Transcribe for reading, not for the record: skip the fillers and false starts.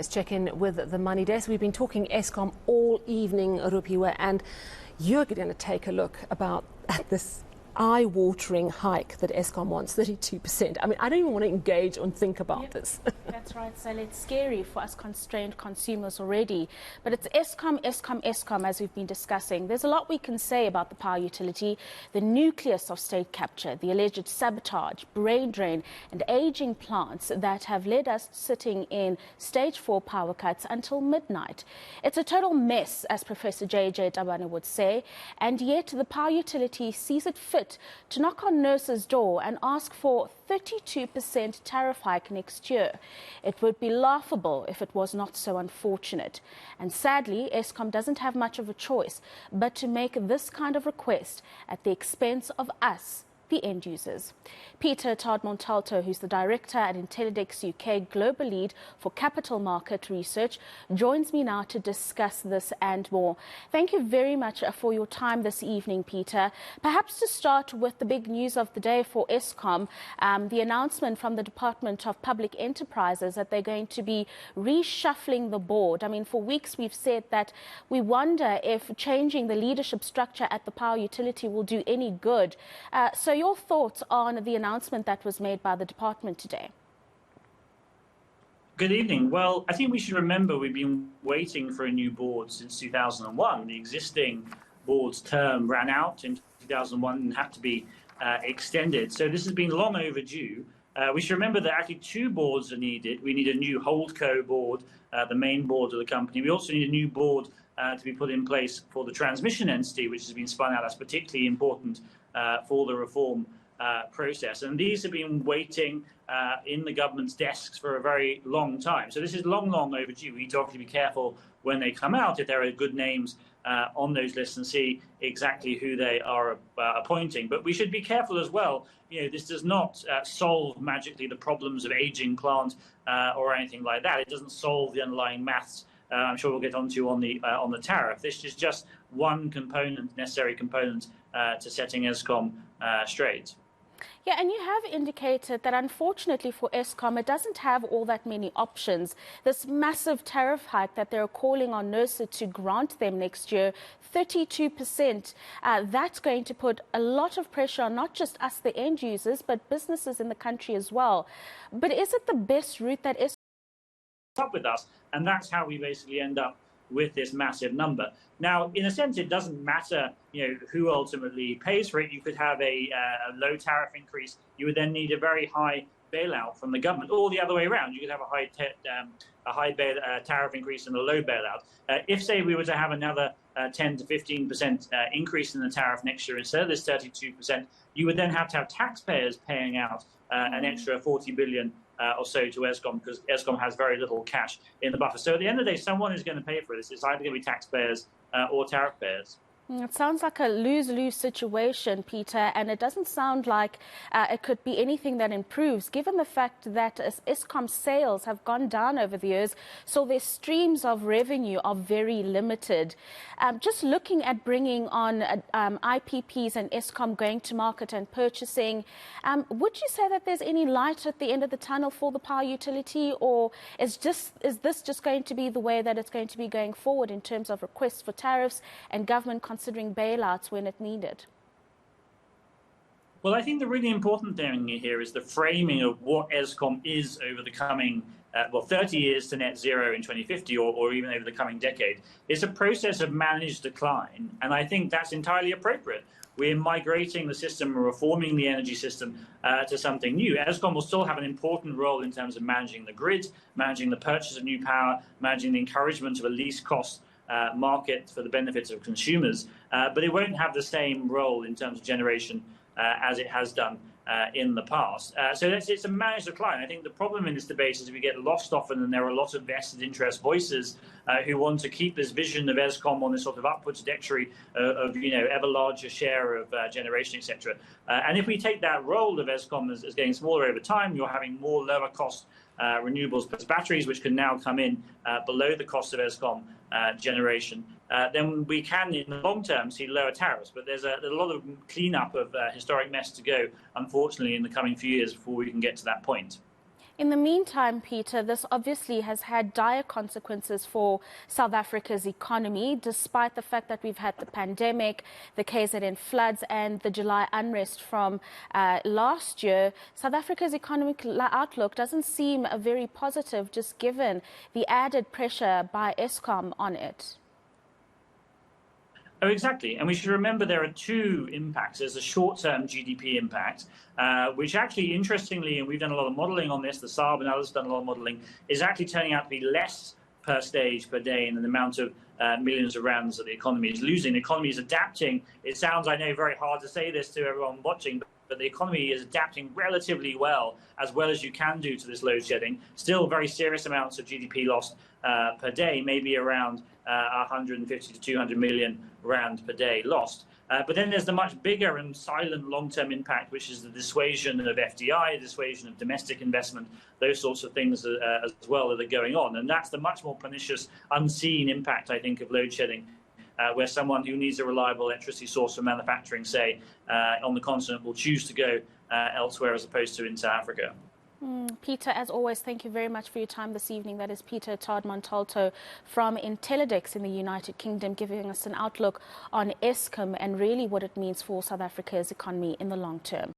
let's check in with the Money Desk. We've been talking Eskom all evening, Rofhiwa, and you're going to take a look at this eye-watering hike that Eskom wants, 32%. I mean, I don't even want to engage or think about this. That's right, Sally. It's scary for us constrained consumers already. But it's Eskom, as we've been discussing. There's a lot we can say about the power utility, the nucleus of state capture, the alleged sabotage, brain drain, and aging plants that have led us sitting in stage 4 power cuts until midnight. It's a total mess, as Professor J.J. Tabane would say, and yet the power utility sees it fit to knock on nurse's door and ask for 32% tariff hike next year. It would be laughable if it was not so unfortunate. And sadly, Eskom doesn't have much of a choice but to make this kind of request at the expense of us, the end users. Peter Attard Montalto, who's the director at Intellidex UK Global Lead for Capital Market Research, joins me now to discuss this and more. Thank you very much for your time this evening, Peter. Perhaps to start with the big news of the day for Eskom, the announcement from the Department of Public Enterprises that they're going to be reshuffling the board. I mean, for weeks we've said that we wonder if changing the leadership structure at the power utility will do any good. So your thoughts on the announcement that was made by the department today? Good evening. Well, I think we should remember we've been waiting for a new board since 2001. The existing board's term ran out in 2001 and had to be extended. So this has been long overdue. We should remember that actually 2 boards are needed. We need a new holdco board, the main board of the company. We also need a new board to be put in place for the transmission entity, which has been spun out. That's particularly important for the reform process. And these have been waiting in the government's desks for a very long time. So this is long overdue. We need to obviously be careful when they come out, if there are good names on those lists, and see exactly who they are appointing. But we should be careful as well. You know, this does not solve magically the problems of aging plant or anything like that. It doesn't solve the underlying maths. I'm sure we'll get onto on the tariff. This is just one component, necessary component to setting Eskom straight. Yeah, and you have indicated that unfortunately for Eskom, it doesn't have all that many options. This massive tariff hike that they're calling on NERSA to grant them next year, 32%, that's going to put a lot of pressure on not just us, the end users, but businesses in the country as well. But is it the best route that Eskom up with us? And that's how we basically end up with this massive number. Now, in a sense, it doesn't matter, who ultimately pays for it. You could have a low tariff increase. You would then need a very high bailout from the government, or the other way around. You could have a high tariff increase and a low bailout. If, say, we were to have another 10 to 15% increase in the tariff next year instead of this 32%, you would then have to have taxpayers paying out an extra 40 billion or so to Eskom, because Eskom has very little cash in the buffer. So at the end of the day, someone is going to pay for this. It's either going to be taxpayers or tariff payers. It sounds like a lose-lose situation, Peter, and it doesn't sound like it could be anything that improves, given the fact that Eskom sales have gone down over the years, so their streams of revenue are very limited. Just looking at bringing on IPPs and Eskom going to market and purchasing, would you say that there's any light at the end of the tunnel for the power utility, or is this just going to be the way that it's going to be going forward in terms of requests for tariffs and government considering bailouts when it needed? Well, I think the really important thing here is the framing of what Eskom is over the coming 30 years to net zero in 2050, or even over the coming decade. It's a process of managed decline, and I think that's entirely appropriate. We're migrating the system, reforming the energy system to something new. Eskom will still have an important role in terms of managing the grid, managing the purchase of new power, managing the encouragement of a least cost market for the benefits of consumers, but it won't have the same role in terms of generation as it has done in the past. So it's a managed decline. I think the problem in this debate is we get lost often, and there are a lot of vested interest voices who want to keep this vision of Eskom on this sort of upward trajectory of ever larger share of generation, etc. And if we take that role of Eskom as getting smaller over time, you're having more lower cost renewables plus batteries, which can now come in below the cost of Eskom generation, then we can, in the long term, see lower tariffs. But there's a lot of cleanup of historic mess to go, unfortunately, in the coming few years before we can get to that point. In the meantime, Peter, this obviously has had dire consequences for South Africa's economy, despite the fact that we've had the pandemic, the KZN floods and the July unrest from last year. South Africa's economic outlook doesn't seem very positive, just given the added pressure by Eskom on it. Oh, exactly. And we should remember there are two impacts. There's a short-term GDP impact, which actually, interestingly, and we've done a lot of modelling on this, the SARB and others have done a lot of modelling, is actually turning out to be less per stage per day in the amount of millions of rands that the economy is losing. The economy is adapting. It sounds, I know, very hard to say this to everyone watching, but the economy is adapting relatively well as you can do to this load shedding. Still very serious amounts of GDP lost per day, maybe around 150 to 200 million rand per day lost. But then there's the much bigger and silent long-term impact, which is the dissuasion of FDI, dissuasion of domestic investment, those sorts of things as well that are going on. And that's the much more pernicious, unseen impact, I think, of load shedding. Where someone who needs a reliable electricity source for manufacturing, say, on the continent, will choose to go elsewhere as opposed to into Africa. Peter, as always, thank you very much for your time this evening. That is Peter Attard Montalto from Intellidex in the United Kingdom, giving us an outlook on Eskom and really what it means for South Africa's economy in the long term.